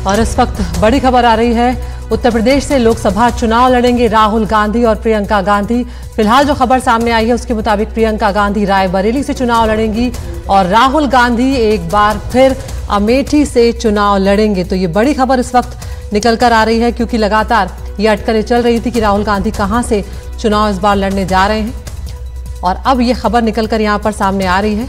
और इस वक्त बड़ी खबर आ रही है, उत्तर प्रदेश से लोकसभा चुनाव लड़ेंगे राहुल गांधी और प्रियंका गांधी। फिलहाल जो खबर सामने आई है उसके मुताबिक प्रियंका गांधी रायबरेली से चुनाव लड़ेंगी और राहुल गांधी एक बार फिर अमेठी से चुनाव लड़ेंगे। तो ये बड़ी खबर इस वक्त निकल कर आ रही है, क्योंकि लगातार ये अटकलें चल रही थी कि राहुल गांधी कहां से चुनाव इस बार लड़ने जा रहे हैं। और अब ये खबर निकलकर यहाँ पर सामने आ रही है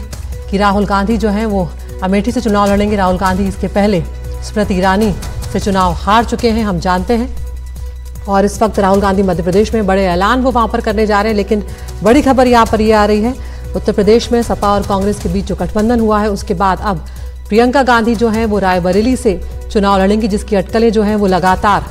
कि राहुल गांधी जो हैं वो अमेठी से चुनाव लड़ेंगे। राहुल गांधी इसके पहले स्मृति ईरानी से चुनाव हार चुके हैं, हम जानते हैं। और इस वक्त राहुल गांधी मध्य प्रदेश में बड़े ऐलान वो वहां पर करने जा रहे हैं। लेकिन बड़ी खबर यहाँ पर ये आ रही है, उत्तर प्रदेश में सपा और कांग्रेस के बीच जो गठबंधन हुआ है उसके बाद अब प्रियंका गांधी जो हैं वो रायबरेली से चुनाव लड़ेंगी, जिसकी अटकलें जो हैं वो लगातार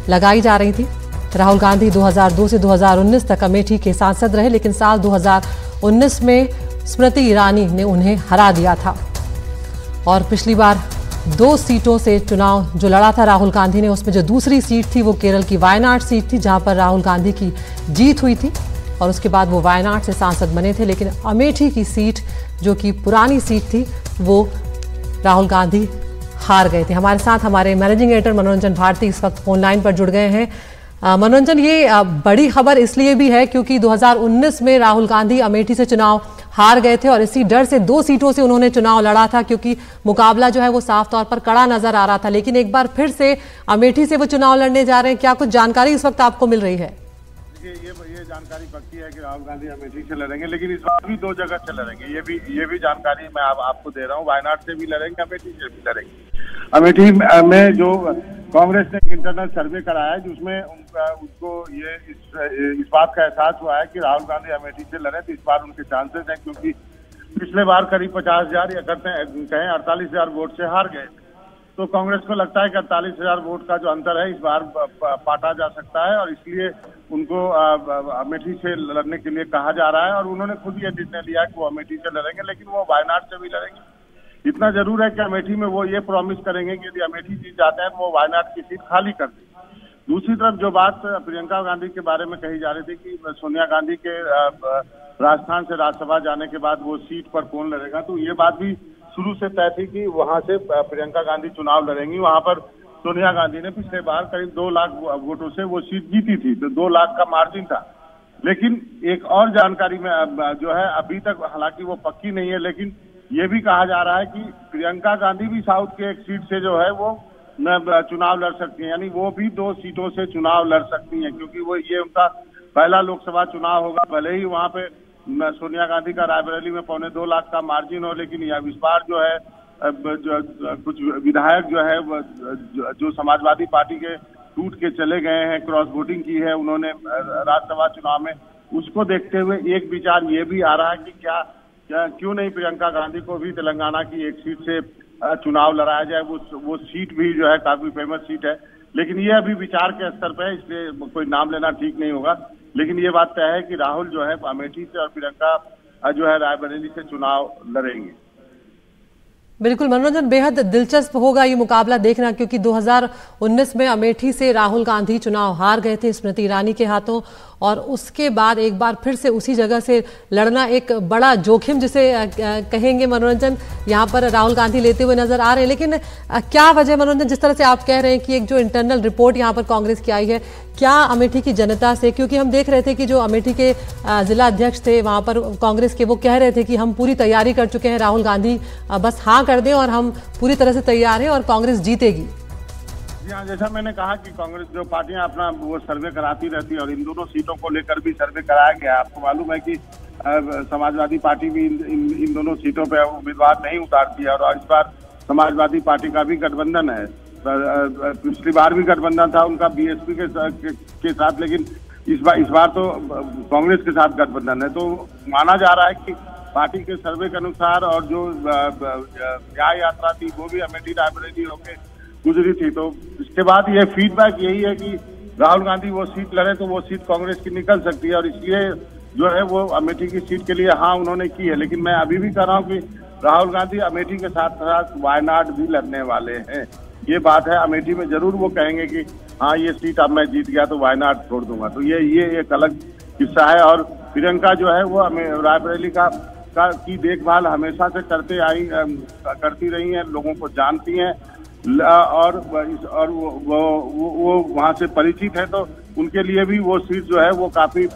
लगाई जा रही थी। राहुल गांधी 2002 से 2019 तक अमेठी के सांसद रहे, लेकिन साल 2019 में स्मृति ईरानी ने उन्हें हरा दिया था। और पिछली बार 2 सीटों से चुनाव जो लड़ा था राहुल गांधी ने, उसमें जो दूसरी सीट थी वो केरल की वायनाड सीट थी, जहां पर राहुल गांधी की जीत हुई थी और उसके बाद वो वायनाड से सांसद बने थे। लेकिन अमेठी की सीट जो कि पुरानी सीट थी वो राहुल गांधी हार गए थे। हमारे साथ हमारे मैनेजिंग एडिटर मनोरंजन भारती इस वक्त फोन लाइन पर जुड़ गए हैं। मनोरंजन, ये बड़ी खबर इसलिए भी है क्योंकि 2019 में राहुल गांधी अमेठी से चुनाव हार गए थे और इसी डर से 2 सीटों से उन्होंने चुनाव लड़ा था, क्योंकि मुकाबला जो है वो साफ तौर पर कड़ा नजर आ रहा था। लेकिन एक बार फिर से अमेठी से वो चुनाव लड़ने जा रहे हैं। क्या कुछ जानकारी इस वक्त आपको मिल रही है? ये जानकारी पक्की है कि राहुल गांधी अमेठी से लड़ेंगे, लेकिन इस बार भी 2 जगह से लड़ेंगे। ये भी जानकारी मैं आपको दे रहा हूँ। वायनाड से भी लड़ेंगे, अमेठी से भी लड़ेंगे। अमेठी में जो कांग्रेस ने इंटरनल सर्वे कराया है जिसमें उनको ये इस बात का एहसास हुआ है कि राहुल गांधी अमेठी से लड़े तो इस बार उनके चांसेस हैं, क्योंकि पिछले बार करीब 50,000 या कहें 48,000 वोट से हार गए। तो कांग्रेस को लगता है कि 48,000 वोट का जो अंतर है इस बार पाटा जा सकता है और इसलिए उनको अमेठी से लड़ने के लिए कहा जा रहा है। और उन्होंने खुद ये निर्णय लिया कि वो अमेठी से लड़ेंगे, लेकिन वो वायनाड से भी लड़ेंगे। इतना जरूर है कि अमेठी में वो ये प्रॉमिस करेंगे कि यदि अमेठी जीत जाते हैं तो वो वायनाड की सीट खाली कर देंगे। दूसरी तरफ जो बात प्रियंका गांधी के बारे में कही जा रही थी कि सोनिया गांधी के राजस्थान से राज्यसभा जाने के बाद वो सीट पर कौन लड़ेगा, तो ये बात भी शुरू से तय थी कि वहां से प्रियंका गांधी चुनाव लड़ेंगी। वहां पर सोनिया गांधी ने पिछले बार करीब 2 लाख वोटों से वो सीट जीती थी, तो 2 लाख का मार्जिन था। लेकिन एक और जानकारी में जो है अभी तक हालांकि वो पक्की नहीं है, लेकिन ये भी कहा जा रहा है कि प्रियंका गांधी भी साउथ के एक सीट से जो है वो चुनाव लड़ सकती हैं, यानी वो भी 2 सीटों से चुनाव लड़ सकती हैं, क्योंकि वो ये उनका पहला लोकसभा चुनाव होगा। भले ही वहां पे सोनिया गांधी का रायबरेली में 2.25 लाख का मार्जिन हो, लेकिन इस बार जो है कुछ विधायक जो है जो समाजवादी पार्टी के टूट के चले गए हैं, क्रॉस वोटिंग की है उन्होंने राज्यसभा चुनाव में, उसको देखते हुए एक विचार ये भी आ रहा है कि क्यों नहीं प्रियंका गांधी को भी तेलंगाना की एक सीट से चुनाव लड़ाया जाए। वो सीट भी जो है काफी फेमस सीट है, लेकिन ये अभी विचार के स्तर पे है, इसलिए कोई नाम लेना ठीक नहीं होगा। लेकिन ये बात तय है कि राहुल जो है अमेठी से और प्रियंका जो है रायबरेली से चुनाव लड़ेंगे। बिल्कुल मनोरंजन, बेहद दिलचस्प होगा ये मुकाबला देखना, क्योंकि 2019 में अमेठी से राहुल गांधी चुनाव हार गए थे स्मृति ईरानी के हाथों और उसके बाद एक बार फिर से उसी जगह से लड़ना एक बड़ा जोखिम जिसे कहेंगे मनोरंजन, यहाँ पर राहुल गांधी लेते हुए नजर आ रहे हैं। लेकिन क्या वजह मनोरंजन, जिस तरह से आप कह रहे हैं कि एक जो इंटरनल रिपोर्ट यहाँ पर कांग्रेस की आई है, क्या अमेठी की जनता से, क्योंकि हम देख रहे थे कि जो अमेठी के जिला अध्यक्ष थे वहाँ पर कांग्रेस के, वो कह रहे थे कि हम पूरी तैयारी कर चुके हैं, राहुल गांधी बस हाँ कर दें और हम पूरी तरह से तैयार हैं और कांग्रेस जीतेगी। जी हाँ, जैसा मैंने कहा कि कांग्रेस जो पार्टियां अपना वो सर्वे कराती रहती है और इन दोनों सीटों को लेकर भी सर्वे कराया गया। आपको मालूम है कि समाजवादी पार्टी भी इन दोनों सीटों पे उम्मीदवार नहीं उतारती है और इस बार समाजवादी पार्टी का भी गठबंधन है। पिछली बार भी गठबंधन था उनका बीएसपी के साथ, लेकिन इस बार तो कांग्रेस के साथ गठबंधन है। तो माना जा रहा है कि पार्टी के सर्वे के अनुसार और जो न्याय यात्रा थी वो भी अमेठी रायबरेली होकर गुजरी थी। तो इसके बाद ये फीडबैक यही है कि राहुल गांधी वो सीट लड़े तो वो सीट कांग्रेस की निकल सकती है और इसलिए जो है वो अमेठी की सीट के लिए हाँ उन्होंने की है। लेकिन मैं अभी भी कह रहा हूँ कि राहुल गांधी अमेठी के साथ साथ वायनाड भी लड़ने वाले हैं। ये बात है, अमेठी में जरूर वो कहेंगे कि हाँ ये सीट अब मैं जीत गया तो वायनाड छोड़ दूंगा। तो ये एक अलग किस्सा है। और प्रियंका जो है वो रायबरेली की देखभाल हमेशा से करती रही हैं, लोगों को जानती हैं। और वो वहाँ से परिचित है, तो उनके लिए भी वो सीट जो है वो काफी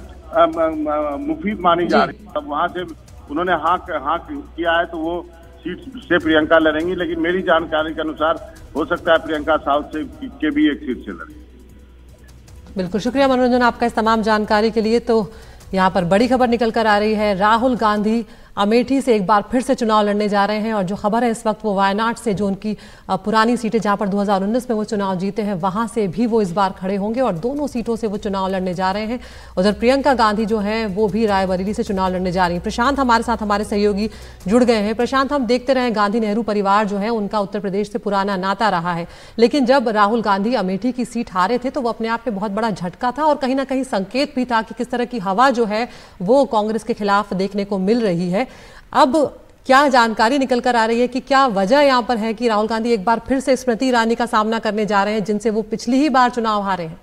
मुफीद मानी जा रही है। तब वहाँ से उन्होंने हाँ किया है, तो वो सीट से प्रियंका लड़ेंगी। लेकिन मेरी जानकारी के अनुसार हो सकता है प्रियंका साउथ से के भी एक सीट से लड़ेंगी। बिल्कुल, शुक्रिया मनोरंजन आपका इस तमाम जानकारी के लिए। तो यहाँ पर बड़ी खबर निकल कर आ रही है, राहुल गांधी अमेठी से एक बार फिर से चुनाव लड़ने जा रहे हैं। और जो खबर है इस वक्त वो वायनाड से, जो उनकी पुरानी सीटें जहां पर 2019 में वो चुनाव जीते हैं, वहां से भी वो इस बार खड़े होंगे और दोनों सीटों से वो चुनाव लड़ने जा रहे हैं। उधर प्रियंका गांधी जो है वो भी रायबरेली से चुनाव लड़ने जा रही है। प्रशांत हमारे साथ, हमारे सहयोगी जुड़ गए हैं। प्रशांत, हम देखते रहे गांधी नेहरू परिवार जो है उनका उत्तर प्रदेश से पुराना नाता रहा है, लेकिन जब राहुल गांधी अमेठी की सीट हारे थे तो वो अपने आप में बहुत बड़ा झटका था और कहीं ना कहीं संकेत भी था कि किस तरह की हवा जो है वो कांग्रेस के खिलाफ देखने को मिल रही है। अब क्या जानकारी निकल कर आ रही है कि क्या वजह यहां पर है कि राहुल गांधी एक बार फिर से स्मृति ईरानी का सामना करने जा रहे हैं, जिनसे वो पिछली ही बार चुनाव हारे हैं?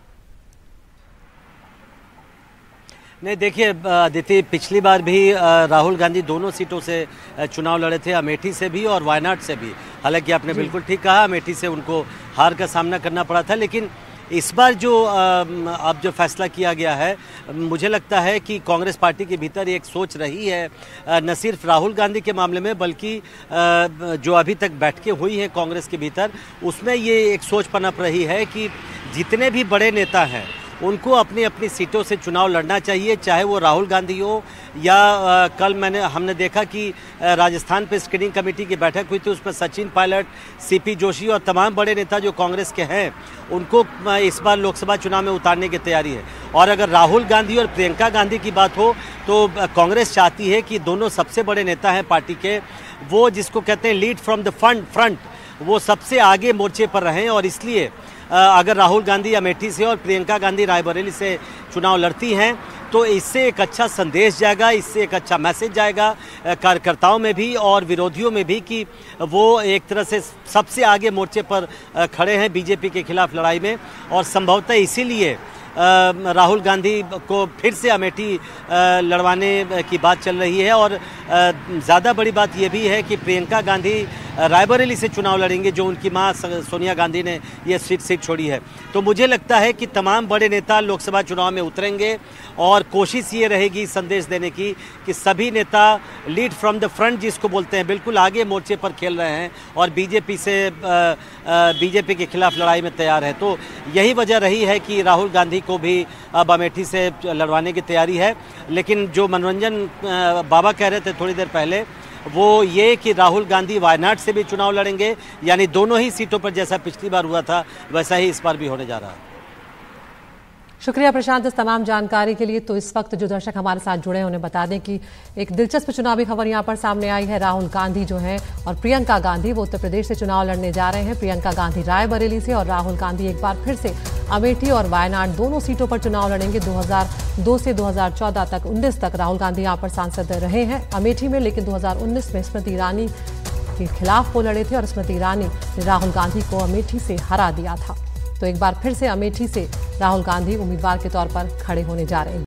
नहीं, देखिए अदिति, पिछली बार भी राहुल गांधी दोनों सीटों से चुनाव लड़े थे, अमेठी से भी और वायनाड से भी। हालांकि आपने बिल्कुल ठीक कहा, अमेठी से उनको हार का सामना करना पड़ा था। लेकिन इस बार जो अब जो फैसला किया गया है, मुझे लगता है कि कांग्रेस पार्टी के भीतर एक सोच रही है, न सिर्फ राहुल गांधी के मामले में बल्कि जो अभी तक बैठकें हुई हैं कांग्रेस के भीतर, उसमें ये एक सोच पनप रही है कि जितने भी बड़े नेता हैं उनको अपनी अपनी सीटों से चुनाव लड़ना चाहिए, चाहे वो राहुल गांधी हो या कल हमने देखा कि राजस्थान पे स्क्रीनिंग कमेटी की बैठक हुई थी, उसमें सचिन पायलट, सीपी जोशी और तमाम बड़े नेता जो कांग्रेस के हैं उनको इस बार लोकसभा चुनाव में उतारने की तैयारी है। और अगर राहुल गांधी और प्रियंका गांधी की बात हो तो कांग्रेस चाहती है कि दोनों सबसे बड़े नेता हैं पार्टी के, वो जिसको कहते हैं लीड फ्रॉम द फ्रंट, वो सबसे आगे मोर्चे पर रहें। और इसलिए अगर राहुल गांधी अमेठी से और प्रियंका गांधी रायबरेली से चुनाव लड़ती हैं तो इससे एक अच्छा संदेश जाएगा, इससे एक अच्छा मैसेज जाएगा कार्यकर्ताओं में भी और विरोधियों में भी कि वो एक तरह से सबसे आगे मोर्चे पर खड़े हैं बीजेपी के खिलाफ लड़ाई में। और संभवतः इसीलिए राहुल गांधी को फिर से अमेठी लड़वाने की बात चल रही है। और ज़्यादा बड़ी बात यह भी है कि प्रियंका गांधी रायबरेली से चुनाव लड़ेंगे, जो उनकी मां सोनिया गांधी ने यह सीट छोड़ी है। तो मुझे लगता है कि तमाम बड़े नेता लोकसभा चुनाव में उतरेंगे और कोशिश ये रहेगी संदेश देने की कि सभी नेता लीड फ्रॉम द फ्रंट जिसको बोलते हैं, बिल्कुल आगे मोर्चे पर खेल रहे हैं और बीजेपी के खिलाफ लड़ाई में तैयार है। तो यही वजह रही है कि राहुल गांधी को भी अब अमेठी से लड़वाने की तैयारी है। लेकिन जो मनोरंजन बाबा कह रहे थे थोड़ी देर पहले, वो ये कि राहुल गांधी वायनाड से भी चुनाव लड़ेंगे, यानी दोनों ही सीटों पर जैसा पिछली बार हुआ था वैसा ही इस बार भी होने जा रहा है। शुक्रिया प्रशांत इस तमाम जानकारी के लिए। तो इस वक्त जो दर्शक हमारे साथ जुड़े हैं उन्हें बता दें कि एक दिलचस्प चुनावी खबर यहां पर सामने आई है। राहुल गांधी जो हैं और प्रियंका गांधी वो उत्तर प्रदेश से चुनाव लड़ने जा रहे हैं। प्रियंका गांधी रायबरेली से और राहुल गांधी एक बार फिर से अमेठी और वायनाड दोनों सीटों पर चुनाव लड़ेंगे। 2002 से 2014 तक 19 तक राहुल गांधी यहाँ पर सांसद रहे हैं अमेठी में, लेकिन 2019 में स्मृति ईरानी के खिलाफ वो लड़े थे और स्मृति ईरानी ने राहुल गांधी को अमेठी से हरा दिया था। तो एक बार फिर से अमेठी से राहुल गांधी उम्मीदवार के तौर पर खड़े होने जा रहे हैं।